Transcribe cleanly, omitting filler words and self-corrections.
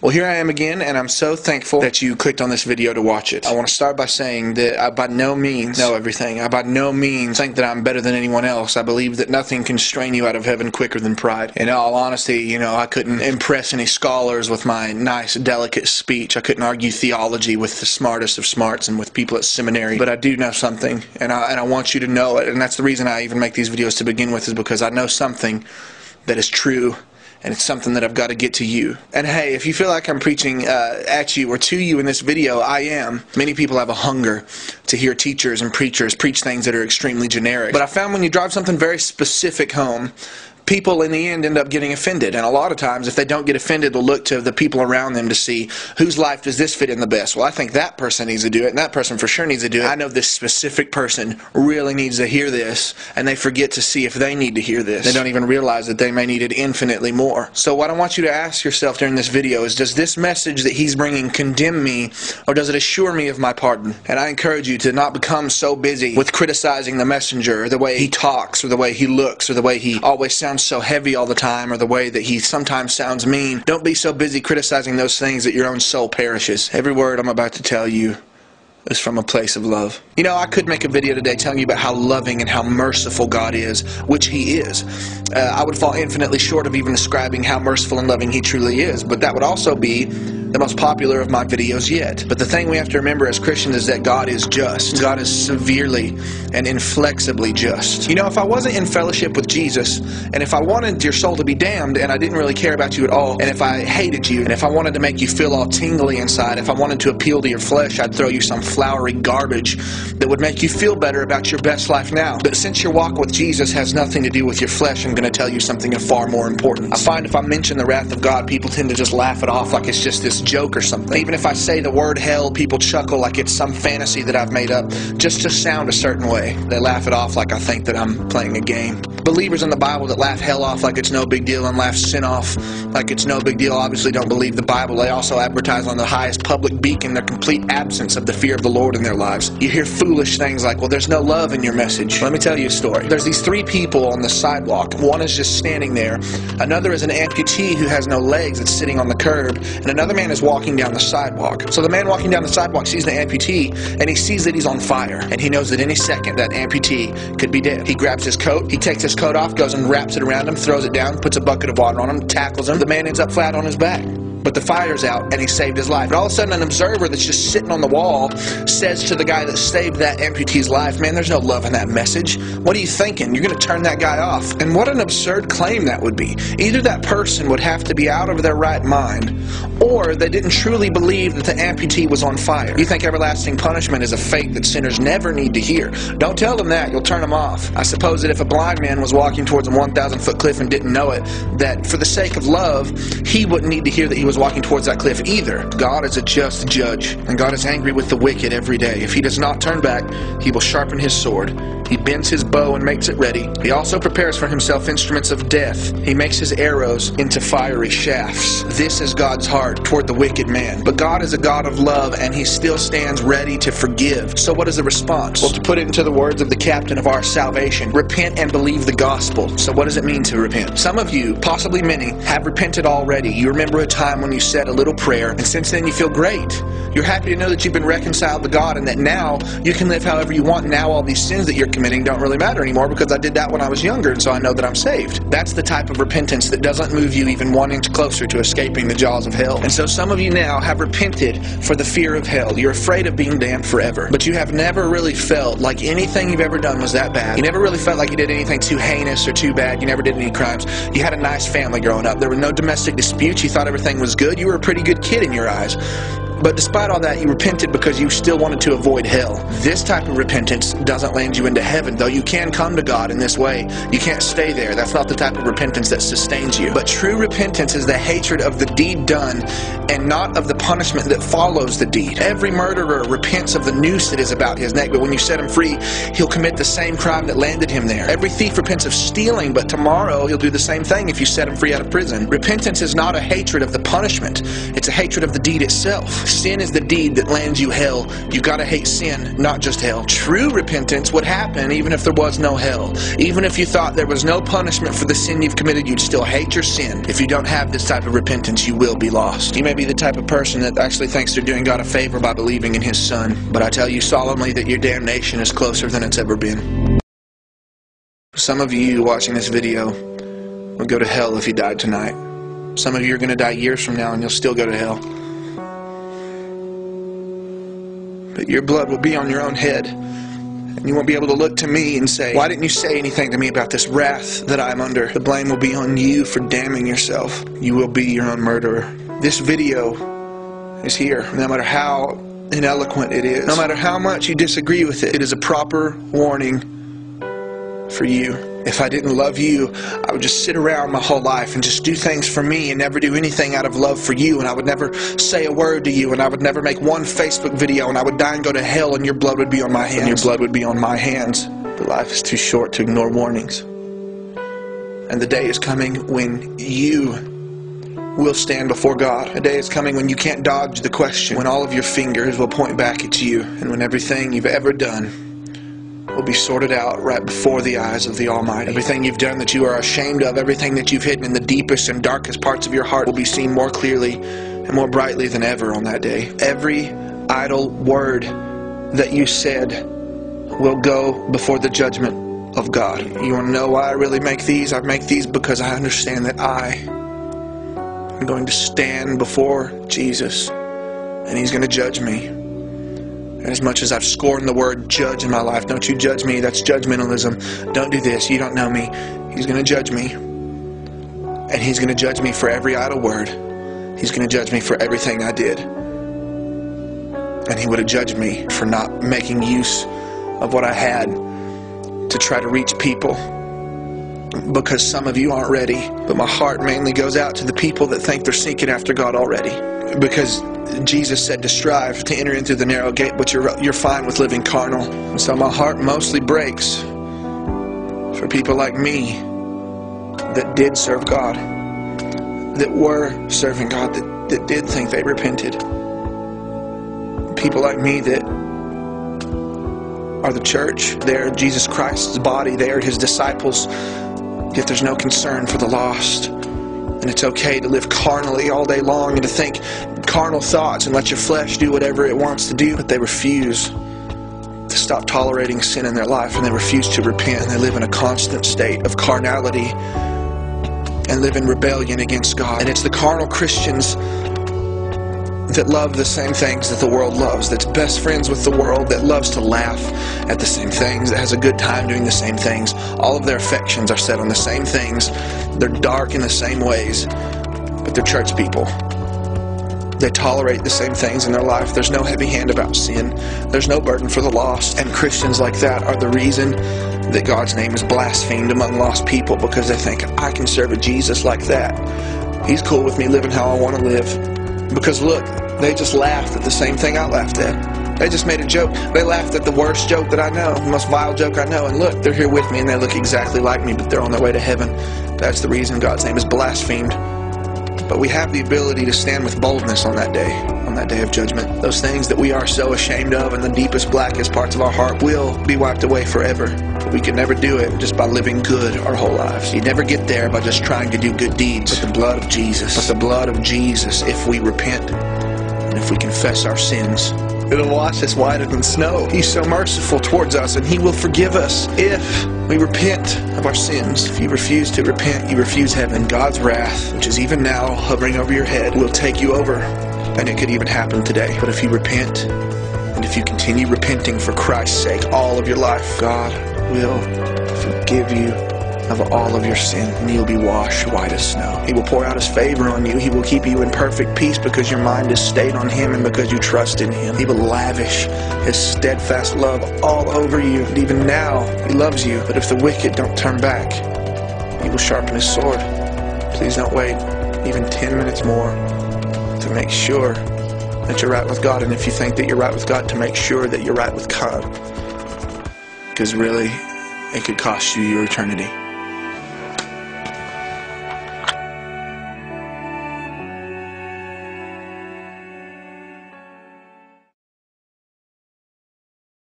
Well, here I am again, and I'm so thankful that you clicked on this video to watch it. I want to start by saying that I by no means know everything. I by no means think that I'm better than anyone else. I believe that nothing can strain you out of heaven quicker than pride. In all honesty, I couldn't impress any scholars with my nice, delicate speech. I couldn't argue theology with the smartest of smarts and with people at seminary. But I do know something, and I want you to know it. And that's the reason I even make these videos to begin with, is because I know something that is true. And it's something that I've got to get to you. And hey, if you feel like I'm preaching at you or to you in this video, I am. Many people have a hunger to hear teachers and preachers preach things that are extremely generic. But I found when you drive something very specific home, people in the end up getting offended. And a lot of times, if they don't get offended, they'll look to the people around them to see whose life does this fit in the best. Well, I think that person needs to do it, and that person for sure needs to do it. I know this specific person really needs to hear this, and they forget to see if they need to hear this. They don't even realize that they may need it infinitely more. So what I want you to ask yourself during this video is, does this message that he's bringing condemn me, or does it assure me of my pardon? And I encourage you to not become so busy with criticizing the messenger, or the way he talks, or the way he looks, or the way he always sounds so heavy all the time, or the way that he sometimes sounds mean. Don't be so busy criticizing those things that your own soul perishes. Every word I'm about to tell you is from a place of love. I could make a video today telling you about how loving and how merciful God is, which He is. I would fall infinitely short of even describing how merciful and loving He truly is, but that would also be the most popular of my videos yet. But the thing we have to remember as Christians is that God is just. God is severely and inflexibly just. If I wasn't in fellowship with Jesus, and if I wanted your soul to be damned, and I didn't really care about you at all, and if I hated you, and if I wanted to make you feel all tingly inside, if I wanted to appeal to your flesh, I'd throw you some flowery garbage that would make you feel better about your best life now. But since your walk with Jesus has nothing to do with your flesh, I'm going to tell you something of far more importance. I find if I mention the wrath of God, people tend to just laugh it off like it's just this joke or something. Even if I say the word hell, people chuckle like it's some fantasy that I've made up just to sound a certain way. They laugh it off like I think that I'm playing a game. Believers in the Bible that laugh hell off like it's no big deal and laugh sin off like it's no big deal obviously don't believe the Bible. They also advertise on the highest public beacon their complete absence of the fear of the Lord in their lives. You hear foolish things like, well, there's no love in your message. Let me tell you a story. There's these three people on the sidewalk. One is just standing there. Another is an amputee who has no legs that's sitting on the curb. And another man is walking down the sidewalk. So the man walking down the sidewalk sees the amputee, and he sees that he's on fire. And he knows that any second that amputee could be dead. He grabs his coat, he takes his coat off, goes and wraps it around him, throws it down, puts a bucket of water on him, tackles him. The man ends up flat on his back. But the fire's out, and he saved his life. And all of a sudden, an observer that's just sitting on the wall says to the guy that saved that amputee's life, man, there's no love in that message. What are you thinking? You're going to turn that guy off. And what an absurd claim that would be. Either that person would have to be out of their right mind, or they didn't truly believe that the amputee was on fire. You think everlasting punishment is a fate that sinners never need to hear. Don't tell them that. You'll turn them off. I suppose that if a blind man was walking towards a 1,000-foot cliff and didn't know it, that for the sake of love, he wouldn't need to hear that he was walking towards that cliff either. God is a just judge, and God is angry with the wicked every day. If he does not turn back, he will sharpen his sword. He bends his bow and makes it ready. He also prepares for himself instruments of death. He makes his arrows into fiery shafts. This is God's heart toward the wicked man. But God is a God of love, and he still stands ready to forgive. So what is the response? Well, to put it into the words of the captain of our salvation, repent and believe the gospel. So what does it mean to repent? Some of you, possibly many, have repented already. You remember a time when you said a little prayer, and since then you feel great. You're happy to know that you've been reconciled to God, and that now you can live however you want. Now all these sins that you're committing don't really matter anymore because I did that when I was younger, and so I know that I'm saved. That's the type of repentance that doesn't move you even 1 inch closer to escaping the jaws of hell. And so some of you now have repented for the fear of hell. You're afraid of being damned forever, but you have never really felt like anything you've ever done was that bad. You never really felt like you did anything too heinous or too bad. You never did any crimes. You had a nice family growing up. There were no domestic disputes. You thought everything was good. You were a pretty good kid in your eyes. But despite all that, you repented because you still wanted to avoid hell. This type of repentance doesn't land you into heaven, though you can come to God in this way. You can't stay there. That's not the type of repentance that sustains you. But true repentance is the hatred of the deed done and not of the punishment that follows the deed. Every murderer repents of the noose that is about his neck, but when you set him free, he'll commit the same crime that landed him there. Every thief repents of stealing, but tomorrow he'll do the same thing if you set him free out of prison. Repentance is not a hatred of the punishment. It's a hatred of the deed itself. sin is the deed that lands you hell, you gotta hate sin, not just hell. True repentance would happen even if there was no hell. Even if you thought there was no punishment for the sin you've committed, you'd still hate your sin. If you don't have this type of repentance, you will be lost. You may be the type of person that actually thinks they're doing God a favor by believing in His Son, but I tell you solemnly that your damnation is closer than it's ever been. Some of you watching this video would go to hell if you died tonight. Some of you are going to die years from now and you'll still go to hell. But your blood will be on your own head. And you won't be able to look to me and say, why didn't you say anything to me about this wrath that I'm under? The blame will be on you for damning yourself. You will be your own murderer. This video is here. No matter how ineloquent it is, no matter how much you disagree with it, it is a proper warning for you. If I didn't love you, I would just sit around my whole life and just do things for me and never do anything out of love for you, and I would never say a word to you, and I would never make one Facebook video, and I would die and go to hell, and your blood would be on my hands. And your blood would be on my hands. But life is too short to ignore warnings. And the day is coming when you will stand before God. A day is coming when you can't dodge the question, when all of your fingers will point back at you, and when everything you've ever done will be sorted out right before the eyes of the Almighty. Everything you've done that you are ashamed of, everything that you've hidden in the deepest and darkest parts of your heart will be seen more clearly and more brightly than ever on that day. Every idle word that you said will go before the judgment of God. You want to know why I really make these? I make these because I understand that I am going to stand before Jesus and He's going to judge me. And as much as I've scorned the word judge in my life, don't you judge me, that's judgmentalism. Don't do this, you don't know me. He's going to judge me. And He's going to judge me for every idle word. He's going to judge me for everything I did. And He would have judged me for not making use of what I had to try to reach people. Because some of you aren't ready. But my heart mainly goes out to the people that think they're seeking after God already. Because Jesus said to strive to enter into the narrow gate, but you're fine with living carnal. And so my heart mostly breaks for people like me that did serve God, that were serving God, that did think they repented. People like me that are the church. They're Jesus Christ's body. They are His disciples. Yet there's no concern for the lost. And it's okay to live carnally all day long and to think carnal thoughts and let your flesh do whatever it wants to do. But they refuse to stop tolerating sin in their life, and they refuse to repent, and they live in a constant state of carnality and live in rebellion against God. And it's the carnal Christians that love the same things that the world loves, that's best friends with the world, that loves to laugh at the same things, that has a good time doing the same things. All of their affections are set on the same things. They're dark in the same ways, but they're church people. They tolerate the same things in their life. There's no heavy hand about sin. There's no burden for the lost. And Christians like that are the reason that God's name is blasphemed among lost people, because they think, I can serve a Jesus like that. He's cool with me living how I want to live. Because look, they just laughed at the same thing I laughed at. They just made a joke. They laughed at the worst joke that I know, the most vile joke I know. And look, they're here with me and they look exactly like me, but they're on their way to heaven. That's the reason God's name is blasphemed. But we have the ability to stand with boldness on that day of judgment. Those things that we are so ashamed of in the deepest, blackest parts of our heart will be wiped away forever. But we can never do it just by living good our whole lives. You never get there by just trying to do good deeds. But the blood of Jesus, if we repent and if we confess our sins, it'll wash us whiter than snow. He's so merciful towards us, and He will forgive us if we repent of our sins. If you refuse to repent, you refuse heaven. God's wrath, which is even now hovering over your head, will take you over. And it could even happen today. But if you repent, and if you continue repenting for Christ's sake all of your life, God will forgive you of all of your sin, and you'll be washed white as snow. He will pour out His favor on you. He will keep you in perfect peace because your mind is stayed on Him and because you trust in Him. He will lavish His steadfast love all over you. And even now, He loves you. But if the wicked don't turn back, He will sharpen His sword. Please don't wait even 10 minutes more to make sure that you're right with God. And if you think that you're right with God, to make sure that you're right with God. Because really, it could cost you your eternity.